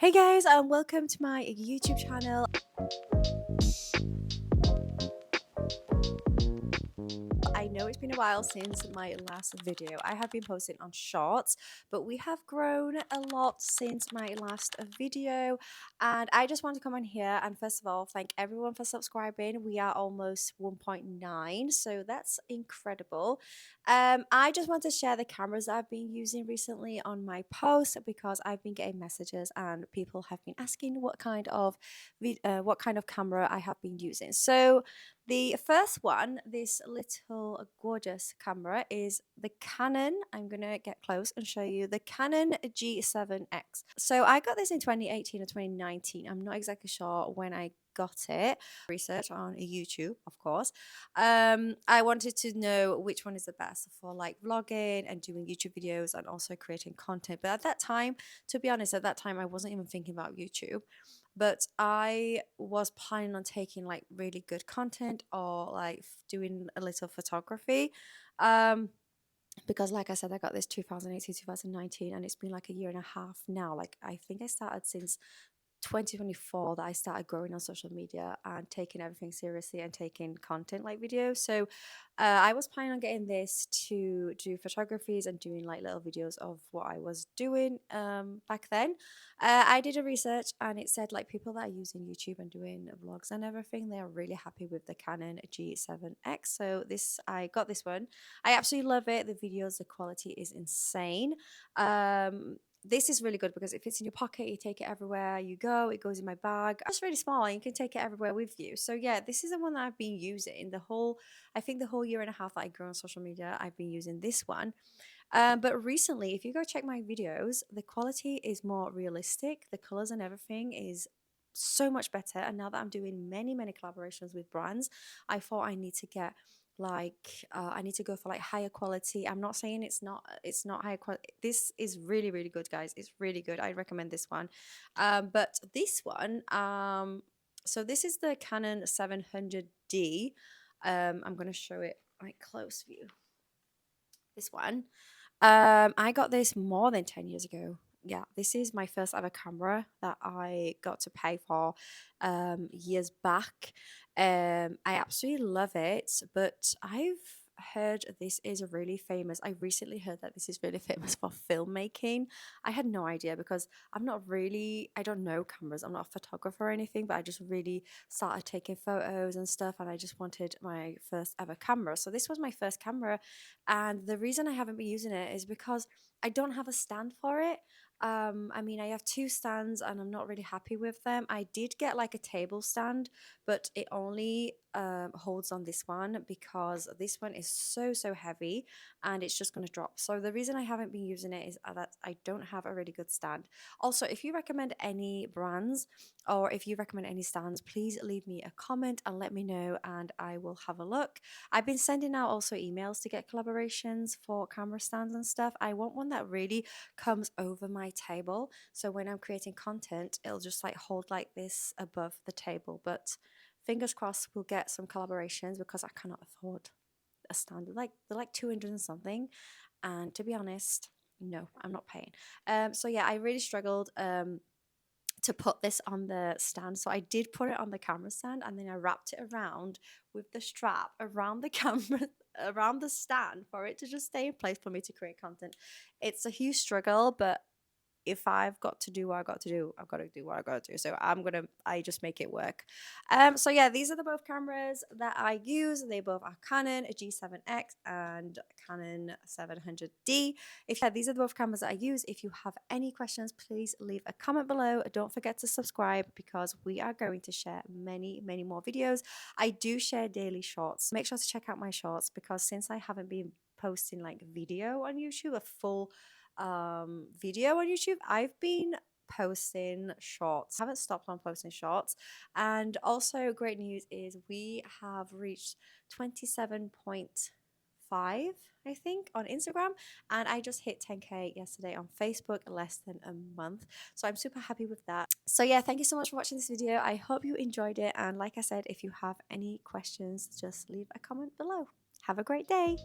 Hey guys, and welcome to my YouTube channel. I know it's been a while since my last video. I have been posting on shorts, but we have grown a lot since my last video, and I just want to come on here and first of all thank everyone for subscribing. We are almost 1.9, so that's incredible. I just want to share the cameras I've been using recently on my posts because I've been getting messages and people have been asking what kind of camera I have been using. So the first one, this little gorgeous camera, is the Canon. I'm going to get close and show you the Canon G7X. So I got this in 2018 or 2019. I'm not exactly sure when I got it. Research on YouTube, of course. I wanted to know which one is the best for like vlogging and doing YouTube videos and also creating content. But at that time, to be honest, at that time I wasn't even thinking about YouTube, but I was planning on taking like really good content or like doing a little photography. Because like I said, I got this 2018, 2019, and it's been like a year and a half now. Like I think I started since 2024 that I started growing on social media and taking everything seriously and taking content like videos. So I was planning on getting this to do photographies and doing like little videos of what I was doing back then. I did a research and it said like people that are using YouTube and doing vlogs and everything, they are really happy with the Canon G7X. So I got this one. I absolutely love it. The videos, the quality is insane. This is really good because it fits in your pocket, you take it everywhere you go, it goes in my bag. It's really small and you can take it everywhere with you. So yeah, this is the one that I've been using I think the whole year and a half that I grew on social media, I've been using this one. But recently, if you go check my videos, the quality is more realistic. The colors and everything is so much better. And now that I'm doing many collaborations with brands, I thought I need to get I need to go for like higher quality. I'm not saying it's not higher quality. This is really good, guys. It's really good. I recommend this one. But this one, so this is the Canon 700D. I'm gonna show it like close view. This one. I got this more than 10 years ago. Yeah, this is my first ever camera that I got to pay for years back. I absolutely love it, but I've heard this is really famous. I recently heard that this is really famous for filmmaking. I had no idea because I don't know cameras. I'm not a photographer or anything, but I just really started taking photos and stuff, and I just wanted my first ever camera. So this was my first camera, and the reason I haven't been using it is because I don't have a stand for it. I mean, I have two stands and I'm not really happy with them. I did get like a table stand, but it only holds on this one because this one is so heavy and it's just going to drop. So the reason I haven't been using it is that I don't have a really good stand. Also, if you recommend any brands or if you recommend any stands, please leave me a comment and let me know and I will have a look. I've been sending out also emails to get collaborations for camera stands and stuff. I want one that really comes over my table. So when I'm creating content, it'll just like hold like this above the table. But fingers crossed we'll get some collaborations because I cannot afford a stand. They're like 200 and something. And to be honest, no, I'm not paying. So yeah, I really struggled to put this on the stand. So I did put it on the camera stand and then I wrapped it around with the strap around the camera, around the stand for it to just stay in place for me to create content. It's a huge struggle, but if I've got to do what I got to do, I've got to do what I got to do. So I just make it work. So yeah, these are the both cameras that I use. They both are Canon G7X and Canon 700D. These are the both cameras that I use. If you have any questions, please leave a comment below. Don't forget to subscribe because we are going to share many more videos. I do share daily shorts. Make sure to check out my shorts because since I haven't been posting like video on YouTube, a full video on YouTube, I've been posting shorts. I haven't stopped on posting shorts. And also great news is we have reached 27.5, I think, on Instagram, and I just hit 10k yesterday on Facebook, less than a month, so I'm super happy with that. So yeah, thank you so much for watching this video. I hope you enjoyed it, and like I said, if you have any questions, just leave a comment below. Have a great day.